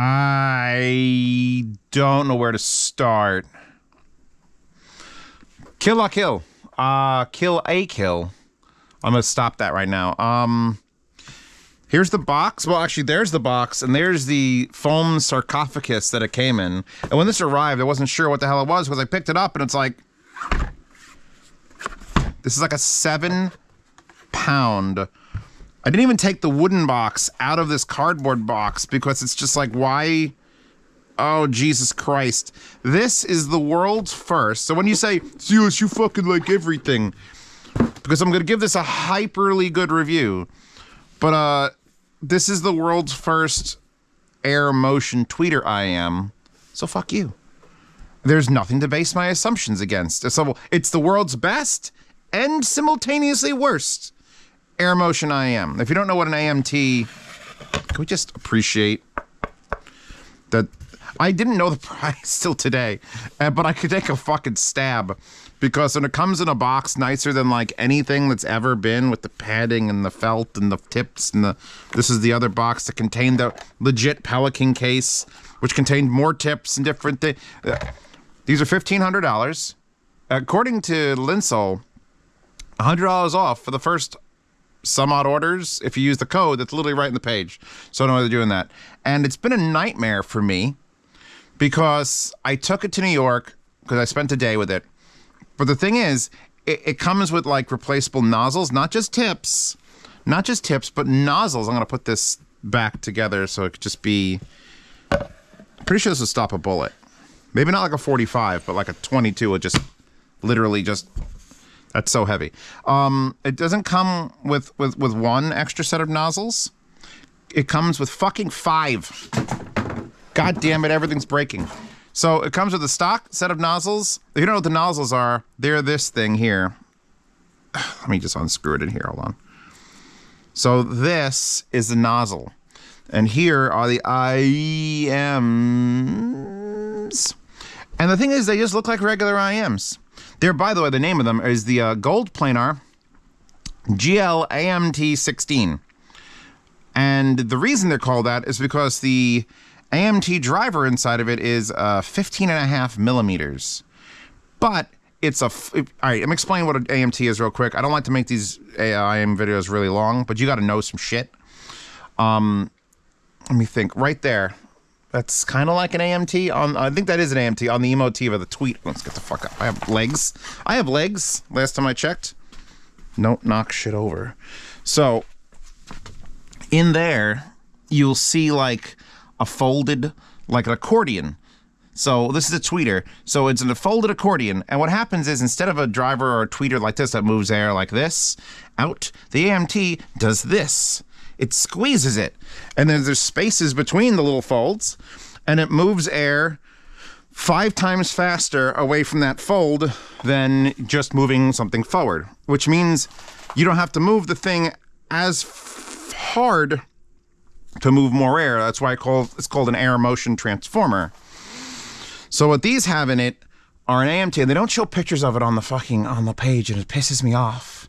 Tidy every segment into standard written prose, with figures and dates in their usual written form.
I don't know where to start. Kill la kill. Kill a kill. I'm gonna stop that right now. Here's the box. Well, actually, there's the box, and there's the foam sarcophagus that it came in. And when this arrived, I wasn't sure what the hell it was, because I picked it up, and it's like... This is like a 7-pound... I didn't even take the wooden box out of this cardboard box, because it's just like, why... Oh, Jesus Christ. This is the world's first. So when you say, Zeus, you fucking like everything, because I'm going to give this a hyperly good review, but this is the world's first air motion tweeter IEM, so fuck you. There's nothing to base my assumptions against. So it's the world's best and simultaneously worst air motion IEM. If you don't know what an AMT, can we just appreciate that? I didn't know the price till today, but I could take a fucking stab, because when it comes in a box nicer than like anything that's ever been, with the padding and the felt and the tips and this is the other box that contained the legit Pelican case, which contained more tips and different things. These are $1,500. According to Linsol, $100 off for the first some odd orders if you use the code that's literally right in the page. So I don't know why they're doing that. And it's been a nightmare for me, because I took it to New York because I spent a day with it. But the thing is, it comes with like replaceable nozzles, not just tips, but nozzles. I'm going to put this back together so it could just be, pretty sure this would stop a bullet. Maybe not like a 45, but like a 22 would just literally just, that's so heavy. It doesn't come with one extra set of nozzles. It comes with fucking 5. God damn it, everything's breaking. So it comes with a stock set of nozzles. If you don't know what the nozzles are, they're this thing here. Let me just unscrew it in here, hold on. So this is the nozzle. And here are the IEMs. And the thing is, they just look like regular IEMs. They're, by the way, the name of them is the GoldPlanar GLAMT16. And the reason they're called that is because the AMT driver inside of it is 15.5 millimeters. But it's all right, I'm explaining what an AMT is real quick. I don't like to make these IEM videos really long, but you got to know some shit. Let me think. Right there. That's kind of like an AMT. I think that is an AMT on the emotive of the tweet. Let's get the fuck up. I have legs. Last time I checked. Don't knock shit over. So, in there, you'll see like a folded, like an accordion. So this is a tweeter. So it's a folded accordion. And what happens is, instead of a driver or a tweeter like this that moves air like this out, the AMT does this. It squeezes it. And then there's spaces between the little folds, and it moves air 5 times faster away from that fold than just moving something forward, which means you don't have to move the thing as hard to move more air. That's why it's called an air motion transformer. So what these have in it are an AMT, and they don't show pictures of it on the page, and it pisses me off.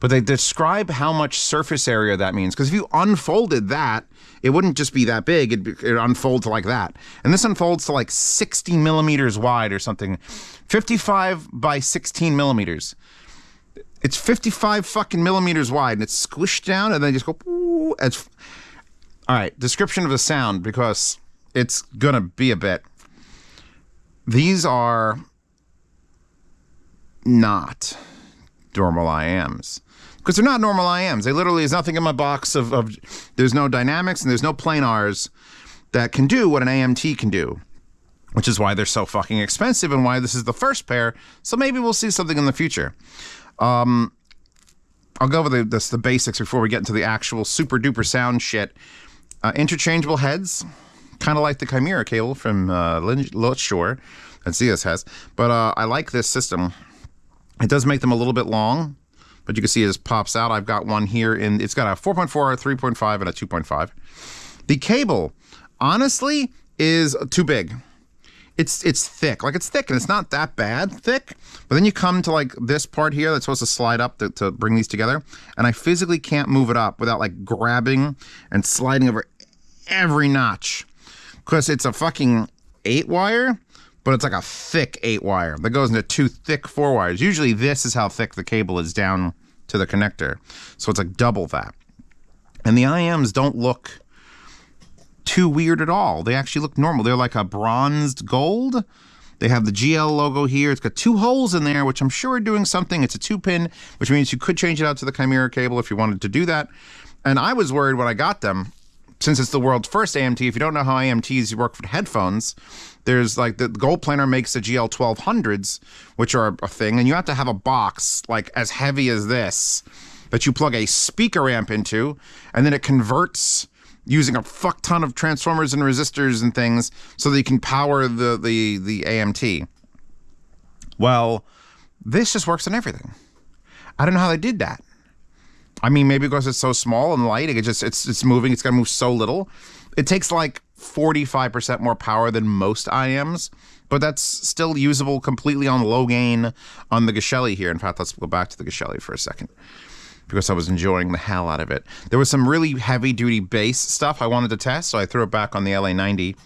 But they describe how much surface area that means. Because if you unfolded that, it wouldn't just be that big, it'd unfold to like that. And this unfolds to like 60 millimeters wide or something. 55 by 16 millimeters. It's 55 fucking millimeters wide, and it's squished down, and then just go, ooh, all right, description of the sound, because it's gonna be a bit. These are not normal IEMs. Because they're not normal IEMs. They literally, there's nothing in my box of there's no dynamics and there's no planars that can do what an AMT can do. Which is why they're so fucking expensive and why this is the first pair. So maybe we'll see something in the future. I'll go over the basics before we get into the actual super duper sound shit. Interchangeable heads, kind of like the Chimera cable from Shore that Zeus has. But I like this system. It does make them a little bit long, but you can see it just pops out. I've got one here, and it's got a 4.4, a 3.5, and a 2.5. The cable, honestly, is too big. It's thick. Like, it's thick, and it's not that bad thick. But then you come to, like, this part here that's supposed to slide up to bring these together, and I physically can't move it up without, like, grabbing and sliding over every notch. because it's a fucking 8-wire, but it's like a thick 8-wire that goes into 2 thick 4-wires. Usually this is how thick the cable is down to the connector. So it's like double that. And the IEMs don't look too weird at all. They actually look normal. They're like a bronzed gold. They have the GL logo here. It's got 2 holes in there, which I'm sure are doing something. It's a 2-pin, which means you could change it out to the Chimera cable if you wanted to do that. And I was worried when I got them, since it's the world's first AMT. If you don't know how AMTs work for headphones, there's like the GoldPlanar makes the GL1200s, which are a thing, and you have to have a box like as heavy as this that you plug a speaker amp into, and then it converts using a fuck ton of transformers and resistors and things so that you can power the AMT. Well, this just works on everything. I don't know how they did that. I mean, maybe because it's so small and light, it's moving, it's got to move so little. It takes like 45% more power than most IEMs, but that's still usable completely on low gain on the Geshelli here. In fact, let's go back to the Geshelli for a second, because I was enjoying the hell out of it. There was some really heavy-duty bass stuff I wanted to test, so I threw it back on the LA90.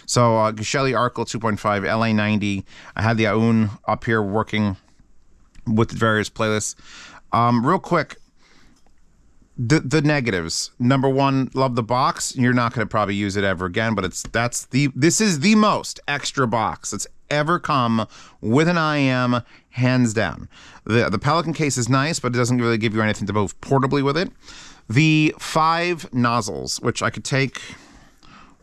So Geshelli Arkle 2.5, LA90. I had the Aoun up here working with the various playlists. Real quick, the negatives. Number one, love the box. You're not going to probably use it ever again, but this is the most extra box that's ever come with an IEM, hands down. The Pelican case is nice, but it doesn't really give you anything to move portably with it. The 5 nozzles, which I could take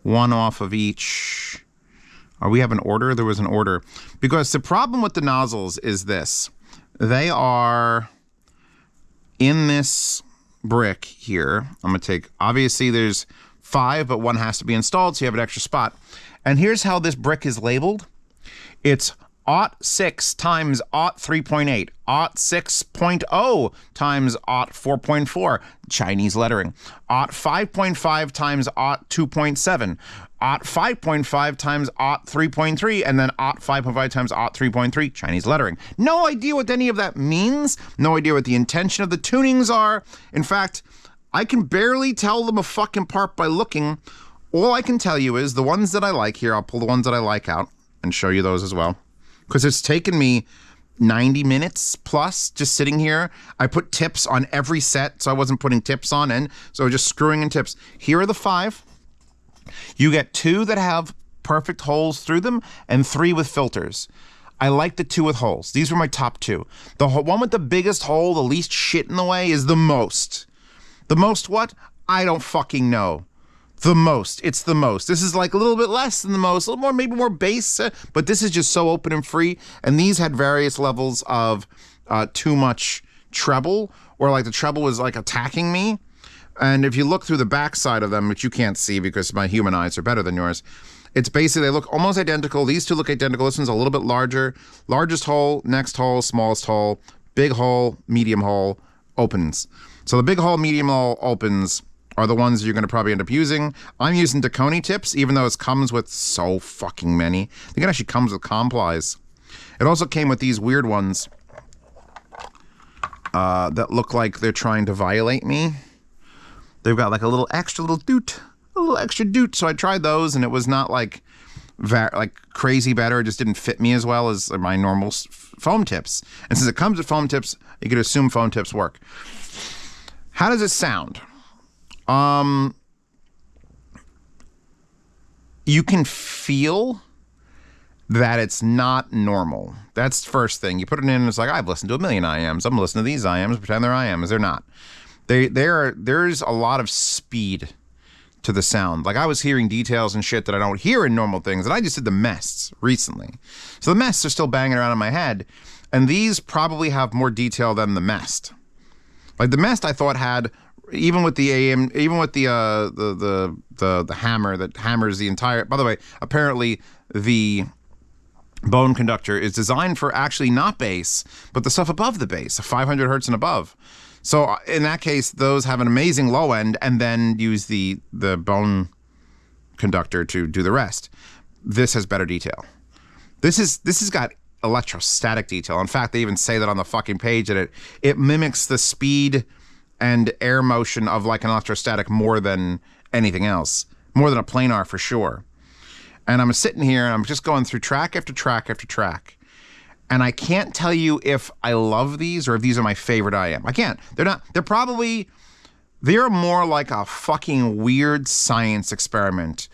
one off of each. We have an order? There was an order. Because the problem with the nozzles is this. They are in this brick here. I'm going to take, obviously there's 5, but one has to be installed, so you have an extra spot. And here's how this brick is labeled. It's AUT6 times AUT3.8, AUT6.0 times AUT4.4, Chinese lettering, AUT5.5 times AUT2.7, AUT5.5 times AUT3.3, and then AUT5.5 times AUT3.3, Chinese lettering. No idea what any of that means. No idea what the intention of the tunings are. In fact, I can barely tell them a fucking apart by looking. All I can tell you is the ones that I like here. I'll pull the ones that I like out and show you those as well, because it's taken me 90 minutes plus just sitting here. I put tips on every set, so I wasn't putting tips on, and so just screwing in tips. Here are the 5. You get 2 that have perfect holes through them and 3 with filters. I like the 2 with holes. These were my top 2. The one with the biggest hole, the least shit in the way, is the most. The most what? I don't fucking know. The most. It's the most. This is like a little bit less than the most, a little more, maybe more bass, but this is just so open and free. And these had various levels of too much treble, or like the treble was like attacking me. And if you look through the back side of them, which you can't see because my human eyes are better than yours, it's basically, they look almost identical. These 2 look identical. This one's a little bit larger. Largest hole, next hole, smallest hole, big hole, medium hole, opens. So the big hole, medium hole, opens are the ones you're going to probably end up using. I'm using Dakoni tips, even though it comes with so fucking many. I think it actually comes with complies. It also came with these weird ones that look like they're trying to violate me. They've got like a little extra doot. So I tried those, and it was not like crazy better. It just didn't fit me as well as my normal foam tips. And since it comes with foam tips, you could assume foam tips work. How does it sound? You can feel that it's not normal. That's the first thing. You put it in and it's like, I've listened to a million IEMs. I'm listening to these IEMs, pretend they're IEMs. They're not. There's a lot of speed to the sound. Like I was hearing details and shit that I don't hear in normal things. And I just did the Mests recently. So the Mests are still banging around in my head. And these probably have more detail than the Mest. Like the Mest I thought had, even with the AM, even with the hammer that hammers the entire, by the way, apparently the bone conductor is designed for actually not bass, but the stuff above the bass, 500 hertz and above. So in that case, those have an amazing low end and then use the bone conductor to do the rest. This has better detail. This has got electrostatic detail. In fact, they even say that on the fucking page that it mimics the speed and air motion of like an electrostatic more than anything else, more than a planar for sure. And I'm sitting here and I'm just going through track after track after track. And I can't tell you if I love these or if these are my favorite IEM. I can't. They're not. They're more like a fucking weird science experiment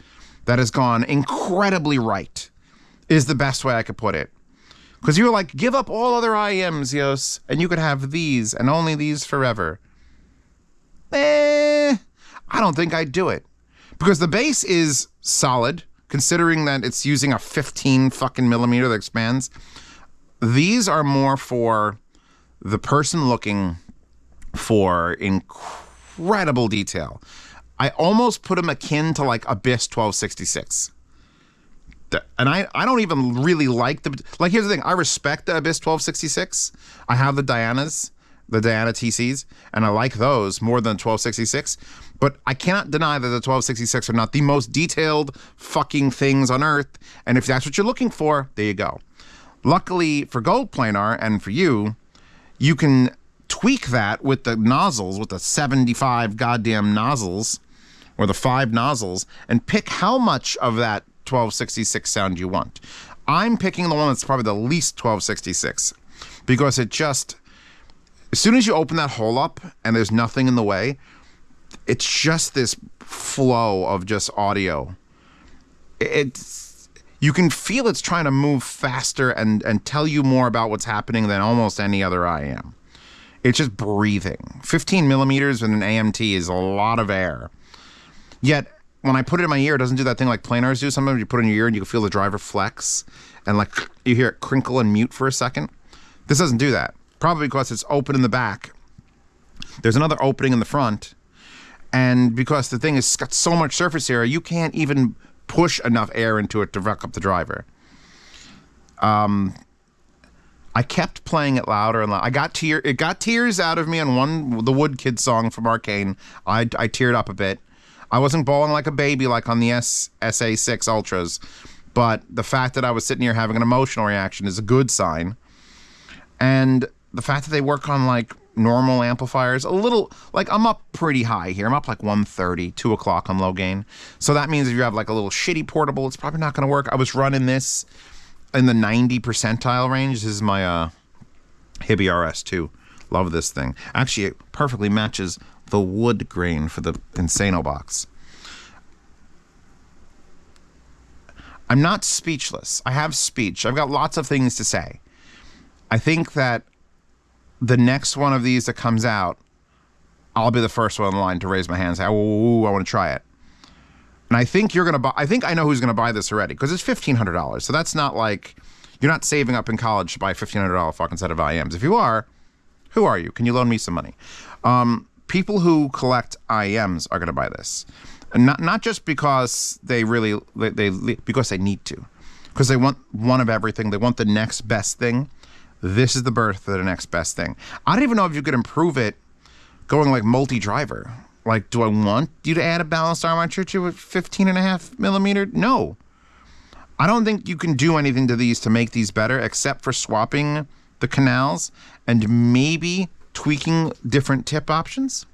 that has gone incredibly right, is the best way I could put it. Because you were like, give up all other IEMs, Yos, and you could have these and only these forever. I don't think I'd do it. Because the base is solid, considering that it's using a 15 fucking millimeter that expands. These are more for the person looking for incredible detail. I almost put them akin to like Abyss 1266. And I don't even really like like, here's the thing. I respect the Abyss 1266. I have the Diana TCs, and I like those more than 1266. But I cannot deny that the 1266 are not the most detailed fucking things on Earth. And if that's what you're looking for, there you go. Luckily for GoldPlanar and for you, you can tweak that with the nozzles, with the 75 goddamn nozzles, or the 5 nozzles, and pick how much of that 1266 sound you want. I'm picking the one that's probably the least 1266 because it just, as soon as you open that hole up and there's nothing in the way, it's just this flow of just audio. You can feel it's trying to move faster and tell you more about what's happening than almost any other IEM. It's just breathing. 15 millimeters in an AMT is a lot of air. Yet, when I put it in my ear, it doesn't do that thing like planars do. Sometimes you put it in your ear and you can feel the driver flex and like you hear it crinkle and mute for a second. This doesn't do that. Probably because it's open in the back. There's another opening in the front. And because the thing has got so much surface area, you can't even push enough air into it to wreck up the driver. I kept playing it louder and louder. It got tears out of me on the Wood Kid song from Arcane. I teared up a bit. I wasn't bawling like a baby like on the SA6 Ultras, but the fact that I was sitting here having an emotional reaction is a good sign. And the fact that they work on like normal amplifiers, a little, like I'm up pretty high here. I'm up like 130, 2 o'clock on low gain. So that means if you have like a little shitty portable, it's probably not going to work. I was running this in the 90 percentile range. This is my Hibby RS2. Love this thing. Actually, it perfectly matches the wood grain for the Insano box. I'm not speechless. I have speech. I've got lots of things to say. I think that the next one of these that comes out, I'll be the first one in line to raise my hand and say, oh, I want to try it. And I think you're going to buy, I think I know who's going to buy this already, because it's $1,500. So that's not like, you're not saving up in college to buy a $1,500 fucking set of IEMs. If you are, who are you? Can you loan me some money? People who collect IEMs are going to buy this. And not just because they really, because they need to. Because they want one of everything. They want the next best thing. This is the birth of the next best thing. I don't even know if you could improve it going like multi-driver. Like, do I want you to add a balanced armature to a 15.5 millimeter? No. I don't think you can do anything to these to make these better except for swapping the canals and maybe tweaking different tip options.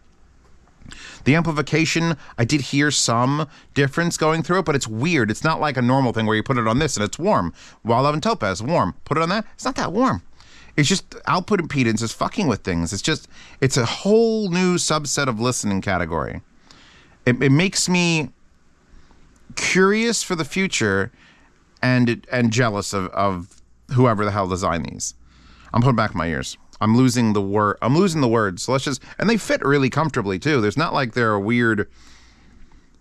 The amplification, I did hear some difference going through it, but it's weird. It's not like a normal thing where you put it on this and it's warm. Wild Love and Topaz, warm. Put it on that, it's not that warm. It's just output impedance is fucking with things. It's a whole new subset of listening category. It makes me curious for the future and jealous of whoever the hell designed these. I'm putting back my ears. I'm losing the words. So let's just, and they fit really comfortably too. There's not like they're a weird,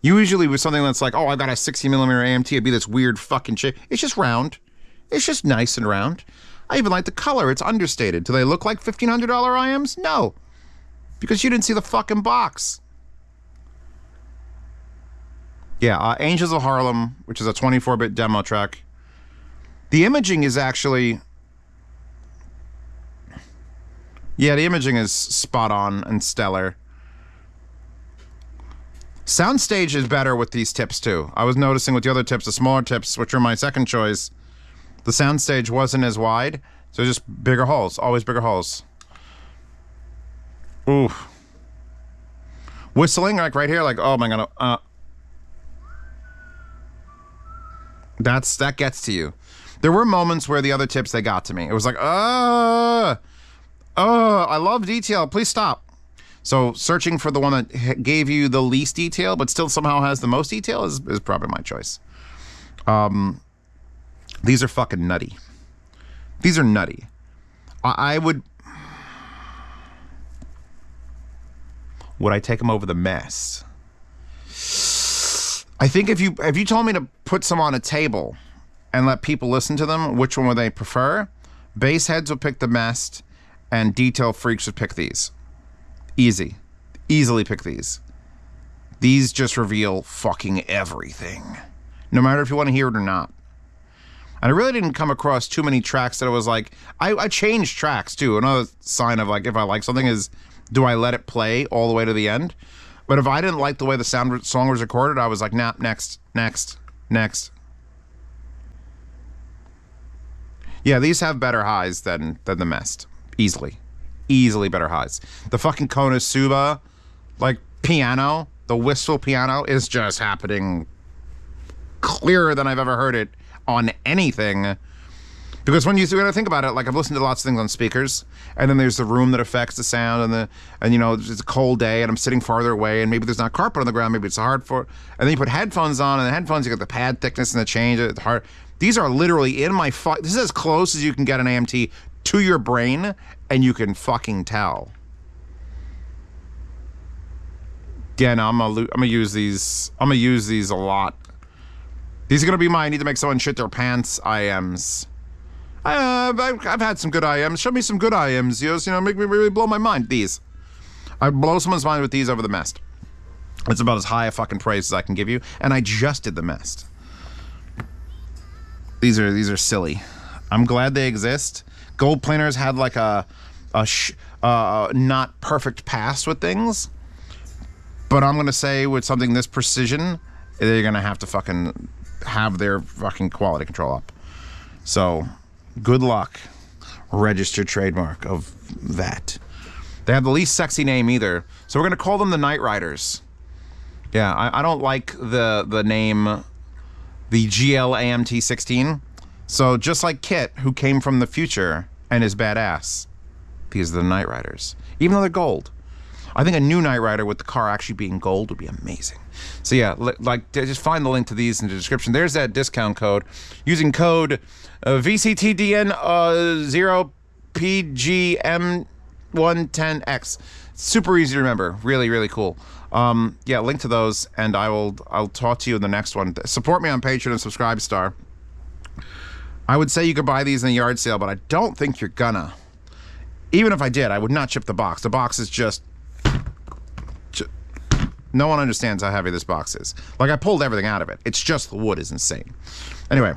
usually with something that's like, oh, I got a 60 millimeter AMT, it'd be this weird fucking shape. It's just round. It's just nice and round. I even like the color. It's understated. Do they look like $1,500 IEMs? No. Because you didn't see the fucking box. Yeah, Angels of Harlem, which is a 24-bit demo track. The imaging is actually... Yeah, the imaging is spot on and stellar. Soundstage is better with these tips too. I was noticing with the other tips, the smaller tips, which are my second choice, the soundstage wasn't as wide, so just bigger holes, always bigger holes. Ooh. Whistling, like right here, like, oh my god. That gets to you. There were moments where the other tips, they got to me. It was like, I love detail. Please stop. So searching for the one that gave you the least detail, but still somehow has the most detail is probably my choice. These are fucking nutty. These are nutty. I would I take them over the mess? I think if you told me to put some on a table and let people listen to them, which one would they prefer? Base heads would pick the mest, and detail freaks would pick these. Easily pick these. These just reveal fucking everything, no matter if you want to hear it or not. And I really didn't come across too many tracks that I was like, I changed tracks too. Another sign of like, if I like something is, do I let it play all the way to the end? But if I didn't like the way the song was recorded, I was like, nah, next. Yeah, these have better highs than the mest. Easily better highs. The fucking Konosuba, like, piano, the whistle piano is just happening clearer than I've ever heard it on anything. Because when you think about it, like, I've listened to lots of things on speakers, and then there's the room that affects the sound, and you know, it's a cold day, and I'm sitting farther away, and maybe there's not carpet on the ground, maybe it's hard for, and then you put headphones on, and the headphones, you got the pad thickness and the change, it's hard. These are literally in my, this is as close as you can get an AMT to your brain, and you can fucking tell. Again, I'm gonna use these a lot. These are gonna be my, I need to make someone shit their pants IEMs. I've had some good IEMs. Show me some good IEMs. You know, make me really blow my mind. These. I blow someone's mind with these over the mest. It's about as high a fucking praise as I can give you. And I just did the mest. These are silly. I'm glad they exist. GoldPlanar's had like a not perfect pass with things. But I'm gonna say with something this precision, they're gonna have to fucking have their fucking quality control up. So, good luck. Registered trademark of that. They have the least sexy name either. So we're gonna call them the Night Riders. Yeah, I don't like the name, the GLAMT16. So just like Kit, who came from the future and is badass, these are the Night Riders. Even though they're gold. I think a new Night Rider with the car actually being gold would be amazing. So yeah, like just find the link to these in the description. There's that discount code. Using code VCTDN0PGM110X. Super easy to remember. Really, really cool. Yeah, link to those, and I'll talk to you in the next one. Support me on Patreon and Subscribestar. I would say you could buy these in a yard sale, but I don't think you're gonna. Even if I did, I would not ship the box. The box is just no one understands how heavy this box is. Like, I pulled everything out of it. It's just the wood is insane. Anyway,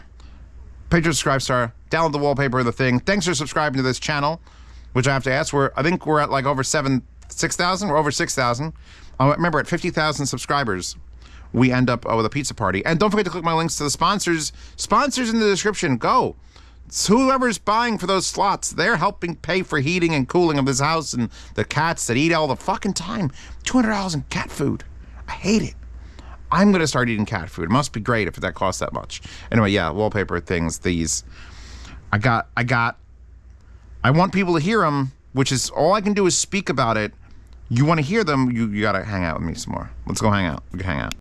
Patreon, Subscribestar, download the wallpaper of the thing. Thanks for subscribing to this channel, which I have to ask. I think we're at like over 6,000. We're over 6,000. Remember, at 50,000 subscribers, we end up with a pizza party. And don't forget to click my links to the sponsors. Sponsors in the description. Go. So whoever's buying for those slots, they're helping pay for heating and cooling of this house and the cats that eat all the fucking time. $200 in cat food. I hate it. I'm gonna start eating cat food. It must be great if that costs that much. Anyway, yeah, wallpaper things, these. I want people to hear them, which is all I can do is speak about it. You want to hear them, you gotta hang out with me some more. Let's go hang out. We can hang out.